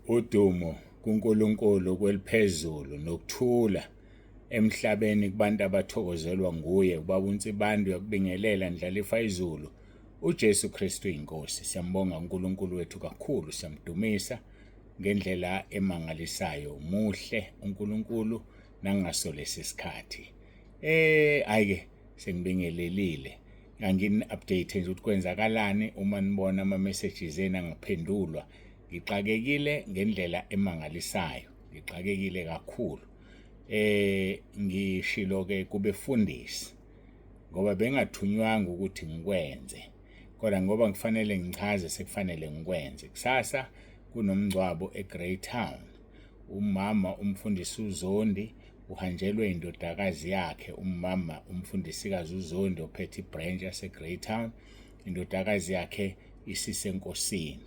Udumo kuNkulunkulu kweliphezulu nokuthula emhlabeni kubantu abathokozelwa nguye ubaba uNsibando yakubingelela Ndlalifa izulu uJesu Kristu inkosi. Siyambonga uNkulunkulu wethu kakhulu, siyamdumisa ngendlela emangalisayo. Muhle uNkulunkulu nangaso lesisikhathi. Ayike sengibingelelile. Ngangini update nje ukuthi kwenzakalani uma nibona ama messages ena ngaphendulwa. Ngixakekile ngendlela emangalisayo. Ngixakekile kakhulu. Ngishilo ke kubefundisi ngoba bengathunywanga ukuthi ngikwenze, kodwa ngoba ngifanele ngichaze sekufanele ngikwenze. Kusasa kunomngcwabo eGreytown. Umama umfundisi uZondi uhanjelwe indodakazi yakhe, umama umfundisikazi uZondi ophethe ibranch yaseGreytown. Indodakazi yakhe isisenkosini.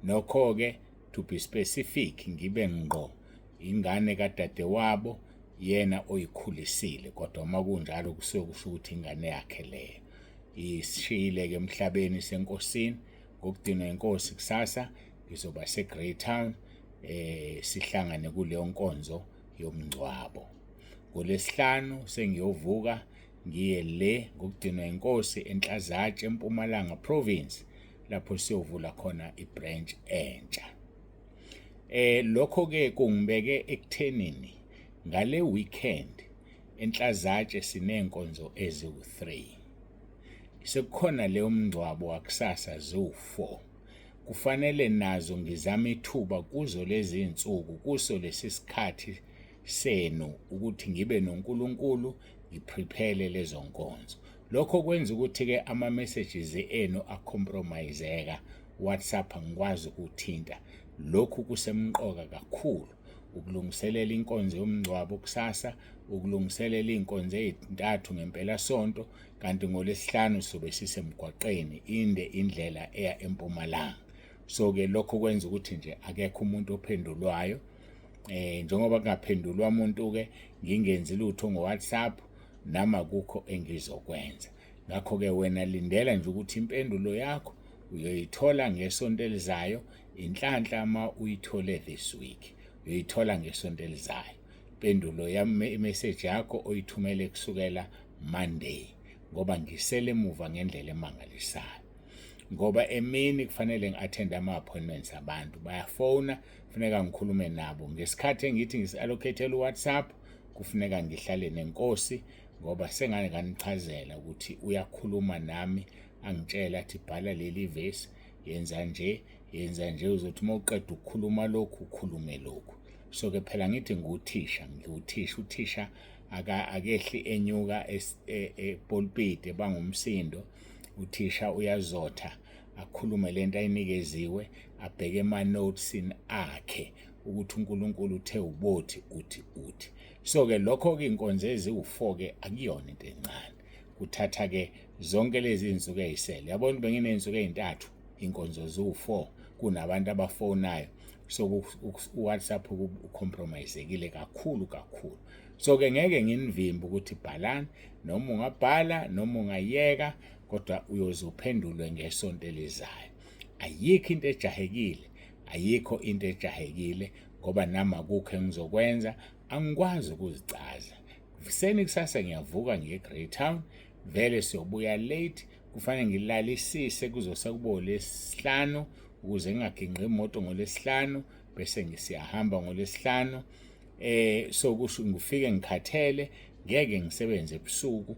Nokho ke to be specific ngibe ngqo ingane kadadewabo yena oyikhulisile, kodwa uma kunjalo kusuke kusho ukuthi ingane yakhe leyo isishiyile ke emhlabeni senkosini. Ngokudinwa inkosi kusasa ngizoba seGreytown sihlangane kuleyo nkonzo yomngcwabo. NgoLesihlanu sengiyovuka ngiye le ngokudinwa inkosi eNhlazatshe eMpumalanga province lapho siyovula khona ibranch entsha. Lokho ke kungibeke ekuthenini ngale weekend eNhlazatshe sinenkonzo eziwu3. Sekukhona leyo mngcwabo wakusasa ziwu4. Kufanele nazo ngizame ithuba kuzo lezi insuku kuso lesisikhathi senu ukuthi ngibe noNkulunkulu ngiprepare lezo nkonzo. Lokho kwenza ukuthi ke ama messages enu acompromiseka WhatsApp angikwazi ukuthinta. Lokhu kusemqoka kakhulu ukulungiselela inkonzo yomngcwabo kusasa, ukulungiselela inkonzo ezintathu ngempela sonto, kanti ngoLesihlanu sobe sisemgwaqeni inde indlela eya eMpumalanga. So ke lokho kwenza ukuthi nje akekho umuntu ophendulwayo. Njengoba kungaphendulwa umuntu ke ngingenzi lutho ngoWhatsApp nama kukho engizokwenza. Ngakho ke wena lindela nje ukuthi impendulo yakho uyoyithola ngesonto elizayo. Inhlanhla ama uyithole this week uyoyithola ngesonto elizayo. Impendulo yami imessage yakho oyithumele kusukela Monday ngoba ngisele emuva ngendlela emangalisayo. Ngoba emini kufanele ngiattend ama appointments abantu bayafona, kufanele ngikhulume nabo ngesikhathi engithi ngisiallocate uWhatsApp. Kufuneka ngihlale nenkosi ngoba sengane nganichazela ukuthi uyakhuluma nami angitshela athi bhala leli verse, yenza nje uzothi uma uqeda ukukhuluma lokhu ukhulume lokhu. So ke phela ngithi uthisha akehli enyuka epulpit bangumsindo. Uthisha uyazotha akhulume lento ayinikeziwe, abheke ama notes akhe ukuthi uNkulunkulu uthe ubothi uthi. So ke lokho ke inkonzo eziwu4 ke akuyona into encane. Kuthatha ke zonke lezi insuku ezisele. Yabona benginensuku ezintathu inkonzo ziwu4 kunabantu abafonayo. So uWhatsApp ucompromisekile kakhulu. So ke ngeke nginivimbe ukuthi bhalani, noma ungabhala noma ungayeka, kodwa uyozuphendulwe ngesonto elizayo. Ayikho into ejahekile ngoba nama kukho engizokwenza angikwazi ukuzichaza. Kuseni kusasa ngiyavuka ngiye eGreytown, vele siyobuya late, kufanele ngilalisise kuzokuba uLesihlanu ukuze ngingaginqi imoto ngoLesihlanu bese ngisiyahamba ngoLesihlanu. So kusho ngifike ngikhathele, ngeke ngisebenze ebusuku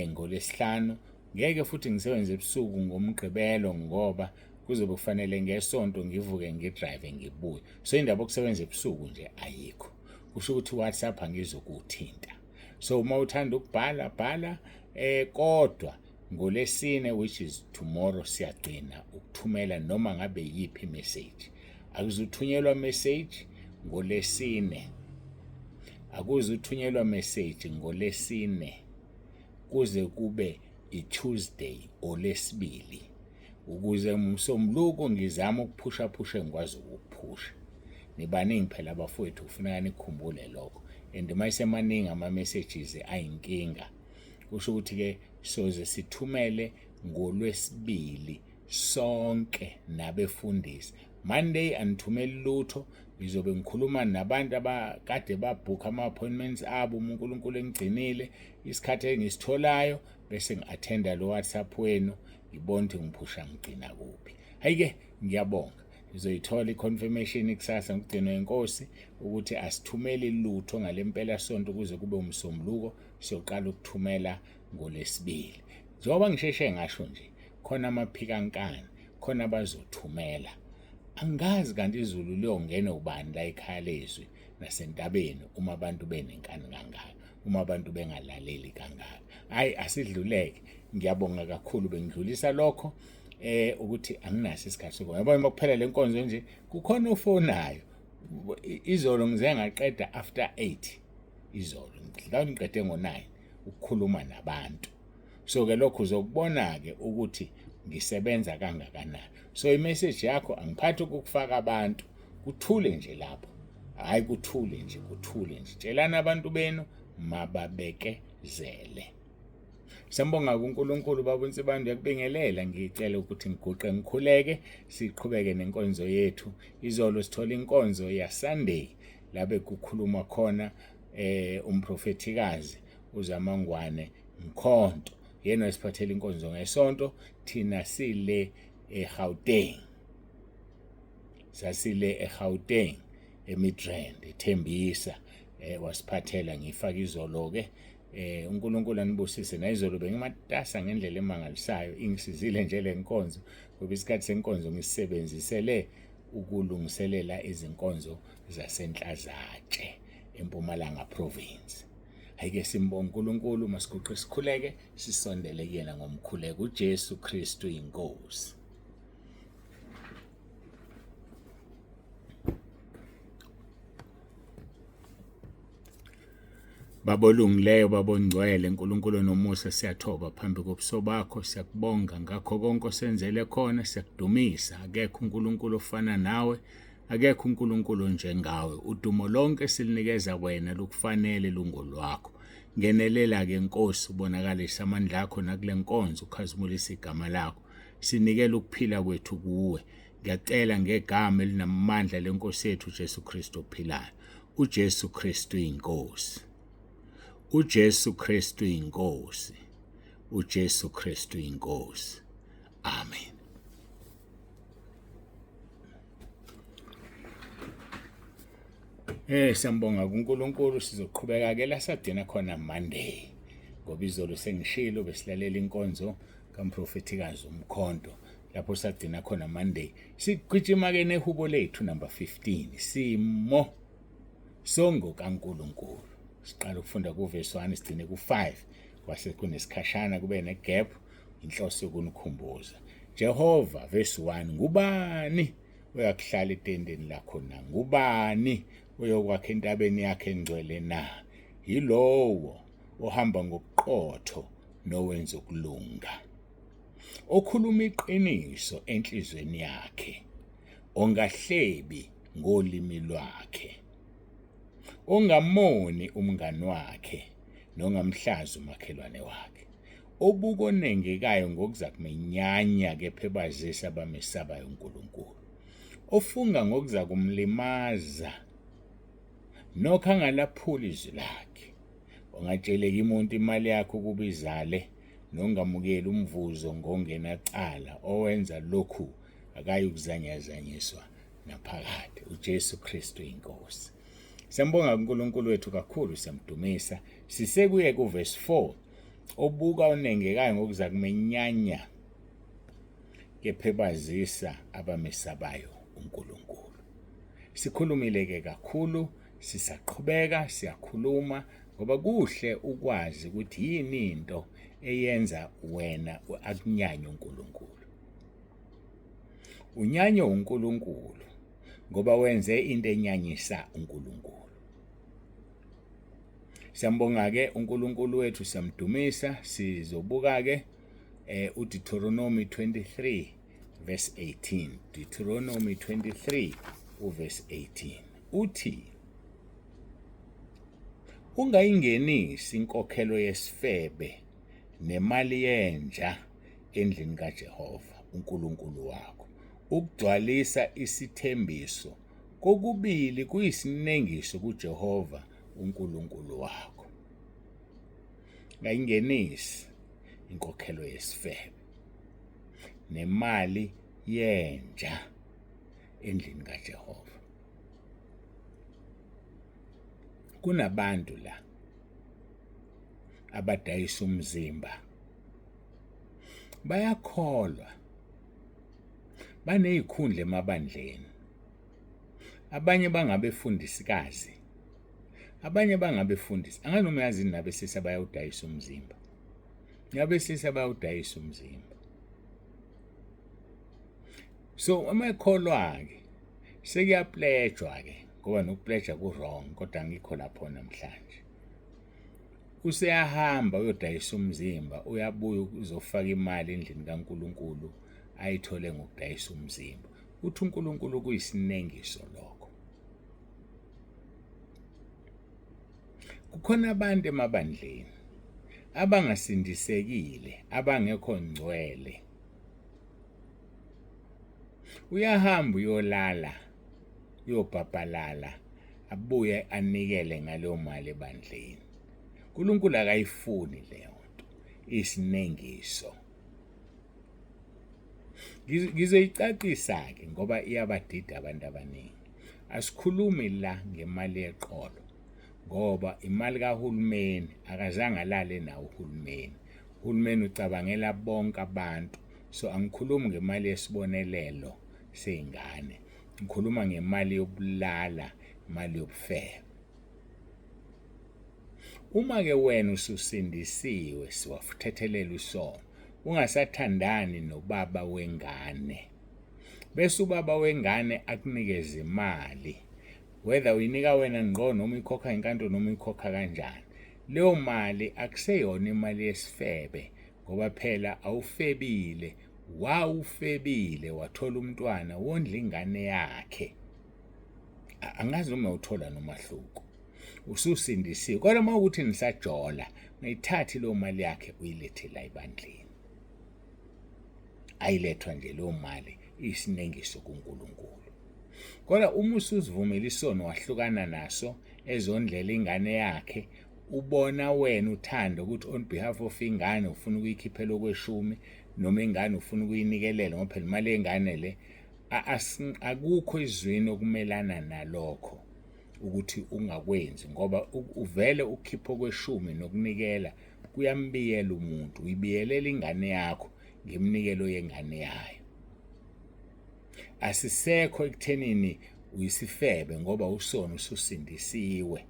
ngoLesihlanu, ngeke futhi ngisebenze ebusuku ngomgqibelo ngoba kuzobe kufanele ngesonto ngivuke ngidrive ngibuye. So indaba yokusebenza ebusuku nje ayikho. Kusho ukuthi uWhatsApp angizokuthinta. So uma uthanda ukubhala bhala, kodwa ngoLesine which is tomorrow siyagcina ukuthumela noma ngabe yiphi message. Akuzuthunyelwa message ngoLesine. Akuzuthunyelwa message ngoLesine kuze kube iTuesday oLesibili ukuze umsombuluko ngizama ukuphusha engikwazi ukuphusha. Nibaningi phela abafowethu kufuneka nikhumbule lokho. And mayisemaningi ama messages ayinkinga. Kusho ukuthi ke soze sithumele ngoLwesibili sonke nabefundisi. Monday anithumeli lutho, ngizobe ngikhuluma nabantu abakade babhukha ama-appointments abo, uNkulunkulu engigcinile isikhathi engisitholayo, bese ngi-athenda lo WhatsApp wenu, ngibone ukuthi ngiphusha ngigcina kuphi. Hayi-ke ngiyabonga, ngizoyithola i-confirmation kusasa ngigcinwe inkosi ukuthi asithumeli lutho ngale mpelasonto kuze kube umsombuluko, siyoqala ukuthumela ngoLwesibili. Njengoba ngisheshe ngasho nje, khona amaphikankani, khona abazothumela. Angazi kanti izulu liyongena ubani la ekhaya lezwi nasentabeni uma abantu benenkani kangaka, uma abantu bengalaleli kangaka. Hayi, asidluleke. Ngiyabonga kakhulu, bengidlulisa lokho ukuthi anginaso isikhathi sokho. Yabona uma kuphela le nkonzo nje kukhona ufonayo. Izolo ngize ngaqeda after 8 izolo. Mhlawumbe ngiqede ngo9 ukukhuluma nabantu. So ke lokho uzokubona-ke ukuthi ngisebenza kangakanani. So imessage yakho angiphathi ukufaka abantu, kuthule nje lapho. Hayi kuthule nje, kuthule nje. Tshelana abantu benu mababekezele. Siyambonga kuNkulunkulu Baba uNsibando, yakubingelela ngicela ukuthi ngiguqe ngikhuleke siqhubeke nenkonzo yethu. Izolo sithola inkonzo ya Sunday labe kukhuluma khona umprofetikazi uZamangwane Mkhonto. Yena esiphathele inkonzo ngesonto, thina sile eGauteng. Sasile eGauteng eMidrand eThembisa wasiphathela ngifaka izolo ke. uNkulunkulu anibusise. Nayizolo bengimatasa ngendlela emangalisayo, ingisizile nje le nkonzo ngoba isikhathi senkonzo ngisebenzisele ukulungiselela izinkonzo zasenhlazatshe eMpumalanga province. Hayike simbonga uNkulunkulu, masiguqe sikhuleke sisondele kuyena ngomkhuleko. uJesu Kristu inkosi. Babolungileyo, babongcwele, uNkulunkulu nomusa, siyathoba phambi kobuso bakho, siyakubonga ngakho konke osenzele khona, siyakudumisa. Akekho uNkulunkulu ofana nawe, akekho uNkulunkulu njengawe. Udumo lonke silinikeza wena, lukufanele lungolwakho. Ngenelela-ke Nkosi, ubonakalisa amandla akho nakule nkonzo, ukhazimulisa igama lakho. Sinikele ukuphila kwethu kuwe. Ngiyacela ngegama elinamandla lenkosi yethu uJesu Kristu ophilayo. uJesu Kristu inkosi. uJesu Kristu inkosi. uJesu Kristu inkosi. Amen. Siyambonga kuNkulunkulu. Sizoqhubeka ke la sadina khona Monday ngoba izolo sengishilo besilalela inkonzo kamprofetikazi uMkhonto lapho sadina khona Monday. Sigijima ke nehubo lethu number 15, simo songo kaNkulunkulu. Siqala ukufunda kuverse 1 sigcine ku5, kwase kunesikhashana kube negap, inhloso yokunikhumbuza. Jehova verse 1, ngubani uyakuhlala etendeni lakho na? Ngubani uyokwakha entabeni yakhe engcwele na? Yilowo ohamba ngobuqotho nowenza ukulunga, okhuluma iqiniso enhlizweni yakhe, ongahlebi ngolimi lwakhe, ongamoni umngani wakhe nongamhlazi umakhelwane wakhe, obuka onengekayo ngokuzakumenyanya kepha ebazisa abamesabayo uNkulunkulu, ofunga ngokuzakumlimaza nokho angalaphuli izwi lakhe, ongatsheleki umuntu imali yakhe ukuba izale, nongamukeli umvuzo ngongenacala, owenza lokhu akayukuzanyazanyiswa naphakade. uJesu Kristu inkosi. Siyambonga uNkulunkulu wethu kakhulu, siyamdumisa. Sisekuye kuverse 4, obuka onengekayo ngokuzakumenyanya kepha ebazisa abamesabayo uNkulunkulu. Sikhulumile ke kakhulu, sisaqhubeka siyakhuluma ngoba kuhle ukwazi ukuthi yini into eyenza wena akunyanye uNkulunkulu. Unyanye uNkulunkulu ngoba wenze into enyanyisa uNkulunkulu. Siyambonga ke uNkulunkulu wethu, siyamdumisa. Sizobuka ke uDeuteronomy 23 verse 18. Deuteronomy 23 verse 18 uthi, ungayingenisi inkokhelo yesifebe nemali yenja endlini kaJehova uNkulunkulu wakho, ukugcwalisa isithembiso kokubili kuyisinengiso kuJehova uNkulunkulu wakho. Ngayingenisi inkokhelo yesifebe nemali yenja endlini kaJehova. Kunabantu la abadayisa umzimba, bayakholwa, banezikhundla emabandleni, abanye bangabefundisikazi, abanye bangabefundisi. Anganoma yazi nabesisa bayawudayisa umzimba, nabesisa bayawudayisa umzimba. So uma ekholwa-ke sekuyapledjwa-ke, ngoba nokupledja ku-wrong, kodwa angikho lapho namhlanje. Useyahamba uyodayisa umzimba, uyabuya uzofaka imali endlini kaNkulunkulu ayithole ngokudayisa umzimba. Uthi uNkulunkulu kuyisinengiso lokho. Kukhona abantu emabandleni abangasindisekile, abangekho ngcwele. Uyahamba uyolala, uyobhabhalala, abuye anikele ngaleyo mali ebandleni. uNkulunkulu akayifuni leyo nto, isinengiso. Ngizoyicacisa-ke ngoba iyabadida abantu abaningi. Asikhulumi la ngemali yeqolo, ngoba imali kahulumeni akazange alale nawo uhulumeni. Uhulumeni ucabangela bonke abantu. So angikhulumi ngemali yesibonelelo sey'ngane, ngikhuluma ngemali yobulala, imali yobufebe. Uma-ke wena ususindisiwe, siwafuthethelela isono, ungasathandani nobaba wengane, bese ubaba wengane akunikeze imali, whether uyinika wena ngqo noma uyikhokha inkantolo noma uyikhokha kanjani, leyo mali akuseyona imali yesifebe, ngoba phela awufebile, wawufebile wathola umntwana wondla ingane yakhe. Angazi noma uthola nomahluko, ususindisiwe. Kodwa uma ukuthi nisajola, ngayithathi leyo mali yakhe uyilethe la ebandleni. Ayilethwa nje leyo mali, isinengiso kuNkulunkulu. Kodwa uma usuzivumela isono wahlukana naso ezondlela ingane yakhe, ubona wena uthanda ukuthi on behalf of ingane ufuna ukuyikhiphela okweshumi, noma ingane ufuna ukuyinikelela ngoba phela imali yengane le, akukho izwini okumelana nalokho ukuthi ungakwenzi, ngoba uvele ukhipha okweshumi nokunikela kuyambiyela umuntu. Uyibiyelela ingane yakho ngemnikelo yengane yayo. Asisekho ekuthenini uyisifebe ngoba usono ususindisiwe,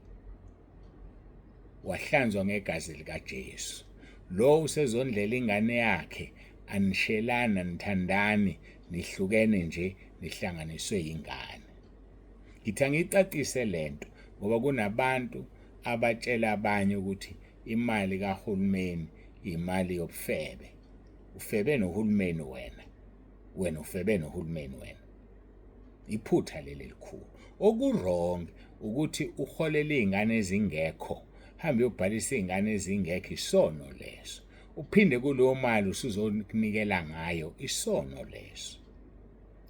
wahlanzwa ngegazi likaJesu. Lo usezondlela ingane yakhe, anishelana, nithandani, nihlukene nje, nihlanganiswe ingane. Ngithi angicacise lento ngoba kunabantu abatshela abanye ukuthi imali kahulumeni imali yobufebe. Ufebe nohulumeni wena ufebe nohulumeni wena. Iphutha leli likhulu. Okurong ukuthi uholele izingane ezingekho, hambe uyobhalisa izingane ezingekho, isono leso. Uphinde kuleyo mali usuzokunikela ngayo, isono leso.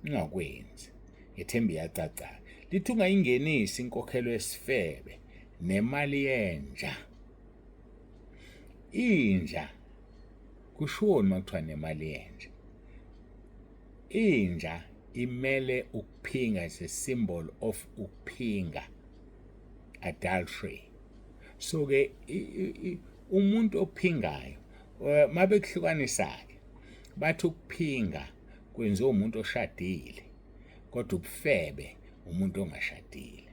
Ungakwenzi. Ngethemba iyacaca. Lithi ungayingenisi inkokhelo yesifebe nemali yenja. Inja kushoni makuthiwa nemali yenja. Inja imele ukuphinga, is a symbol of ukuphinga, adultery. So ke umuntu ophingayo mabekuhlukanisa-ke bathi ukuphinga kwenziwa umuntu oshadile, kodwa ubufebe umuntu ongashadile.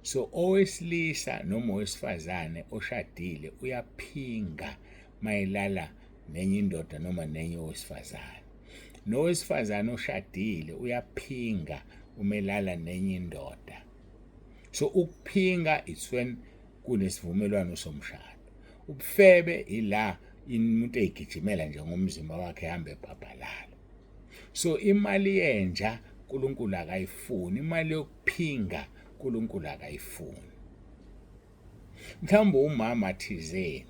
So owesilisa noma owesifazane oshadile uyaphinga mayelala nenye indoda noma nenye owesifazane. Nowesifazane oshadile uyaphinga umelala nenye indoda. So ukuphinga it's when kunesivumelwano somshado. Ubufebe ila umuntu egijimela nje ngomzimba wakhe ehambe ebhabhalala. So imali yenja uNkulunkulu akayifuni, imali yokuphinga uNkulunkulu akayifuni. Mhlawumbe umama thizeni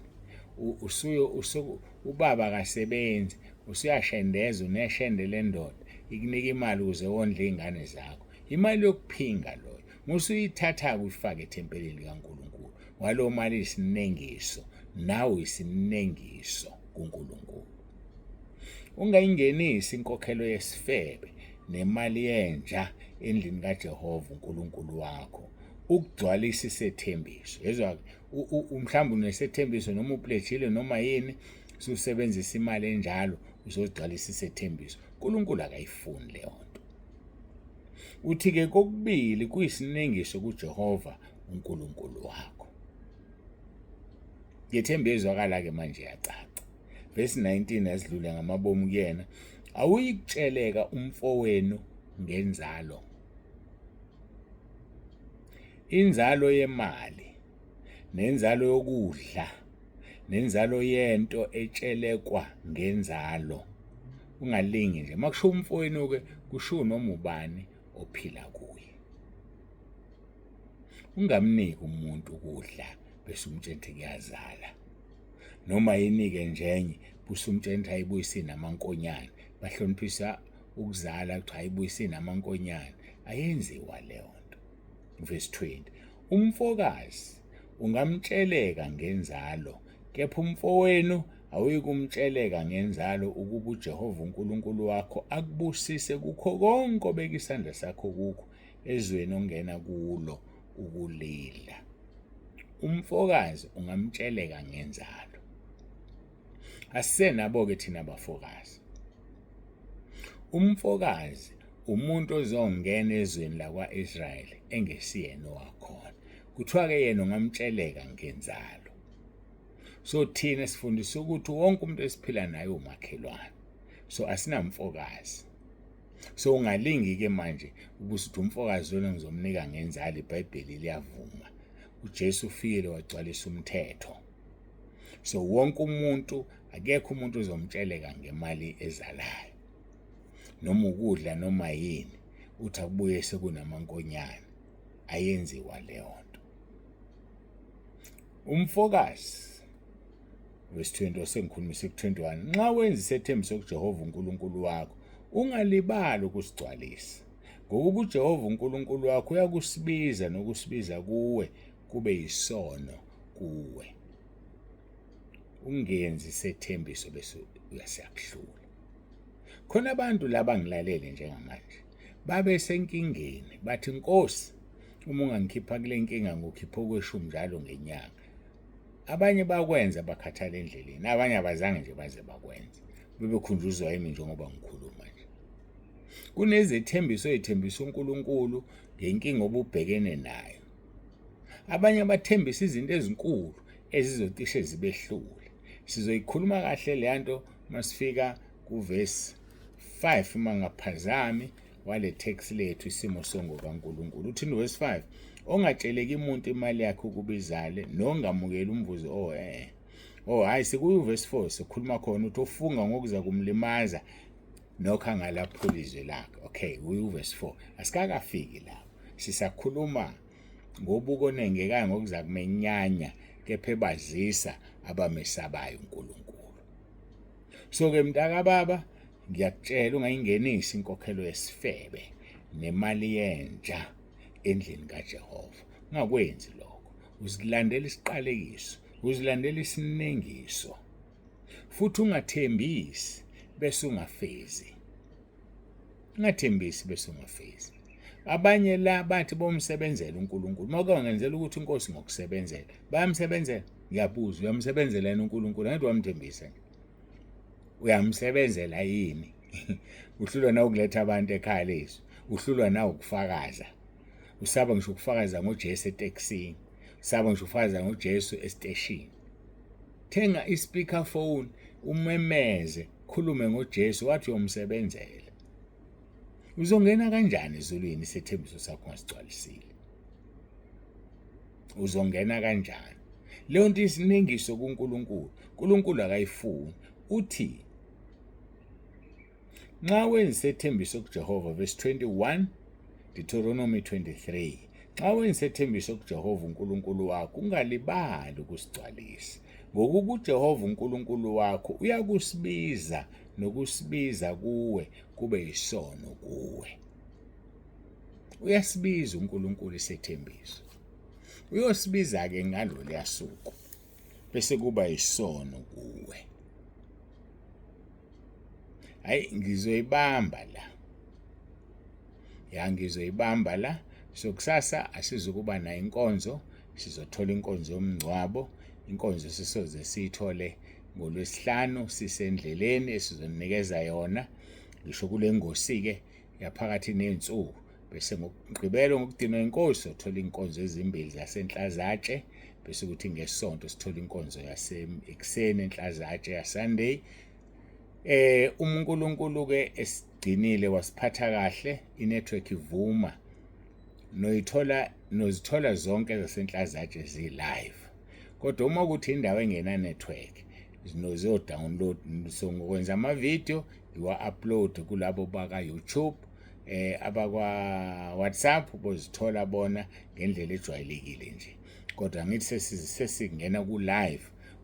ubaba kasebenzi, usuyashendeza, uneshende lendoda ikunika imali ukuze wondle izingane zakho. Imali yokuphinga lo Musuyithatha uyifake ethempelini likaNkulunkulu. Ngalo mali isinengiso, nawe isinengiso kuNkulunkulu. Ungayingenisi inkokhelo yesifebe nemali yenja endlini kaJehova uNkulunkulu wakho ukugcwalisa isethembiso. Yezwa mhlawumbe unesethembiso noma upledgile noma yini usebenzisa imali enjalo uzogcwalisa isethembiso. uNkulunkulu akayifuni leyo nto. Uthi-ke kokubili kuyisinengiso kuJehova uNkulunkulu wakho. Ngethemba ezwakala-ke manje yacaca. Verse 19 asidlule ngamabomu kuyena. Awuyikutsheleka umfowenu ngenzalo. Inzalo yemali, nenzalo yokudla, nenzalo yento etshelekwa ngenzalo. Ungalingi nje. Makusho umfowenu-ke kusho noma ubani ophila kuye. Ungamniki umuntu ukudla bese umtshela kuyazala. Noma yinike njenye bese umtshela ayibuyise namankonyane. Bahloniphisa ukuzala ukuthi ayibuyise namankonyane. Ayenziwa leyo nto. Verse 20. Umfokazi ungamtsheleka ngenzalo, kepha umfowenu awuyikumtsheleka ngenzalo ukuba uJehova uNkulunkulu wakho akubusise kukho konke obeka isandla sakho kukho ezweni ongena kulo ukulila. Umfokazi ungamtsheleka ngenzalo. Asisenabo-ke thina abafokazi. Umfokazi umuntu ozongena ezweni lakwa-Israyeli engesiyena owakhona. Kuthiwa-ke yena ungamtsheleka ngenzalo. So thina sifundisa ukuthi wonke umuntu esiphila naye umakhelwane. So asinamfokazi. So ungalingi-ke manje ukuthi umfokazi wena ngizomnika ngenzalo. iBhayibheli liyavuma. uJesu ufikile wagcwalisa umthetho. So wonke umuntu, akekho umuntu uzomtsheleka ngemali ezalayo. Noma ukudla noma yini, uthi akubuye sekunamankonyane. Ayenziwa leyo nto. Umfokazi, verse 20 osengikhulumisa ku-21, nxa wenza isethembiso kuJehova uNkulunkulu wakho, ungalibali ukusigcwalisa. Ngokuba uJehova uNkulunkulu wakho uyakusibiza nokusibiza kuwe kube yisono kuwe. Ungenzi isethembiso bese uyasiyakuhlula. Khona abantu laba ngilalele njengamanje babe senkingeni bathi Nkosi uma ungangikhipha kule nkinga ngokhipha okweshumi njalo ngenyanga. Abanye bakwenza bakhathala endleleni, abanye abazange nje baze bakwenza. Bebekhunjuzwa yimi njengoba ngikhuluma nje. Kunezethembiso ezithembisa uNkulunkulu ngenkinga obubhekene nayo. Abanye bathembisa izinto ezinkulu ezizocishe zibehlule. Sizoyikhuluma kahle le nto masifika kuverse 5 mangaphazami wale text lethu isimo songo kaNkulunkulu. Uthi no verse 5, ongatsheleki umuntu imali yakhe ukubizale nongamukela umvuzo hayi sikuyi verse 4 sikhuluma khona ukuthi ofunga ngokuza kumlimaza nokho angalaphula izwi lakhe. Okay, uyi verse 4. Asikakafiki lapho. Sisakhuluma ngobuko onengekayo ngokuza kumenyanya kepha ebazisa abamesabayo uNkulunkulu. So-ke mntaka baba, ngiyakutshela ungayingenisi inkokhelo yesifebe nemali yenja endlini kaJehova. Ungakwenzi lokho. Uzilandela isiqalekiso, uzilandela isinengiso. Futhi ungathembisi bese ungafezi. Ungathembisi bese ungafezi. Abanye la bathi bomsebenzela uNkulunkulu. Maka ungenzela ukuthi inkosi ngokusebenzela. Bayamsebenzela. Ngiyabuza, uyamsebenzela yena uNkulunkulu? Ngeke wamthembisa nje. Uyamsebenzela yini? Uhlulwa na ukuletha abantu ekhaya lezo. Uhlulwa na ukufakaza. Usaba ngisho ukufakaza ngoJesu eTexini. Usaba ngisho ukufakaza ngoJesu esiteshini. Thenga ispeaker phone, umemeze, khulume ngoJesu wathi uyomsebenzela. Uzongena kanjani ezulwini isethembiso sakho ngasigcwalisile? Uzongena kanjani? Leyo nto isinengiso kuNkulunkulu. uNkulunkulu akayifuni. Uthi nxa wenza isethembiso kuJehova, verse 21, Deuteronomy 23. Nxa wenza isethembiso kuJehova uNkulunkulu wakho, ungalibali ukusigcwalisa. Ngokuba uJehova uNkulunkulu wakho uyakusibiza nokusibiza kuwe kube yisono kuwe. uyasibiza uNkulunkulu isethembiso. Uyosibiza-ke ngalolu suku bese kuba isono kuwe. Hayi, ngizoyibamba la. So kusasa asizukuba nayo inkonzo, sizothola inkonzo yomngcwabo. Inkonzo sisoze siyithole ngoLwesihlanu sisendleleni esizonikeza yona. Ngisho kule ngosi-ke yaphakathi nensuku. Bese ngokugqibela ngokudinwa inkosi uthola inkonzo ezimbili zasenhlazatshe. Bese kuthi ngesonto sithola inkonzo ekuseni enhlazatshe yaSunday. uNkulunkulu-ke esigcinile wasiphatha kahle, inetwork ivuma. Nozithola zonke zasenhlazatshe zi-live. Kodwa uma kuthi indawo engena network, download, so ngokwenza ama-video, iwa-upload kulabo baka-YouTube, abakwa-WhatsApp, bozithola bona ngendlela ejwayelekile nje. Kodwa ngithi sesingena ku-live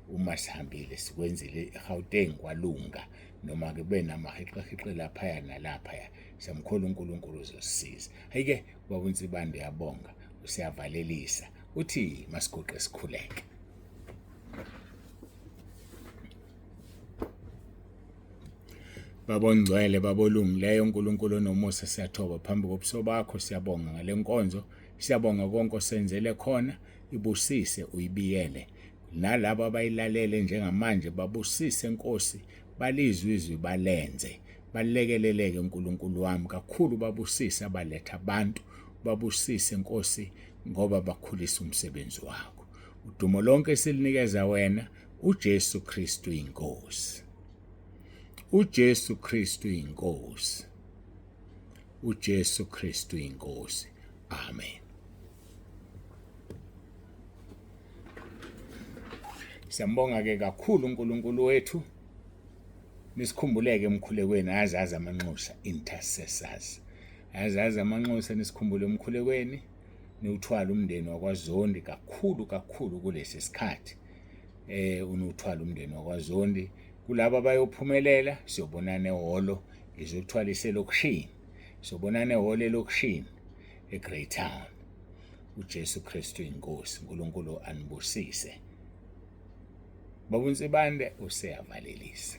uma sihambile sikwenzile eGauteng kwaLunga, noma kube namahiqihiqi laphaya nalaphaya, siyamkhola uNkulunkulu uzosisiza. Hayi-ke Baba uNsibande, uyabonga, usiyavalelisa, uthi masigoqe sikhuleke. Baba ongcwele, Baba olungileyo, uNkulunkulu onomusa, siyathoba phambi kobuso bakho, siyabonga ngale nkonzo, siyabonga konke osenzele khona, ibusise uyibiyele. Nalabo abayilalele njengamanje babusise Nkosi, balizwe izwi balenze, balekeleleke uNkulunkulu wami, kakhulu babusise abaletha abantu, babusise Nkosi ngoba bakhulisa umsebenzi wakho. Udumo lonke silinikeza wena, uJesu Kristu inkosi. uJesu Kristu inkosi. uJesu Kristu inkosi. Amen. Siyambonga-ke kakhulu uNkulunkulu wethu. Nisikhumbuleke emkhulekweni, ayazazi amanxusa, intercessors. Ayazazi amanxusa, nisikhumbule emkhulekweni, niwuthwala umndeni wakwaZondi kakhulu kulesi sikhathi. Unuthwala umndeni wakwaZondi. Kulabo abayophumelela, siyobonana ehholo, ngizokuthwalisa elokishini. Siyobonana ehholo elokishini, eGreytown. uJesu Kristu inkosi, uNkulunkulu anibusise. Baba uNsibande useyavalelisa.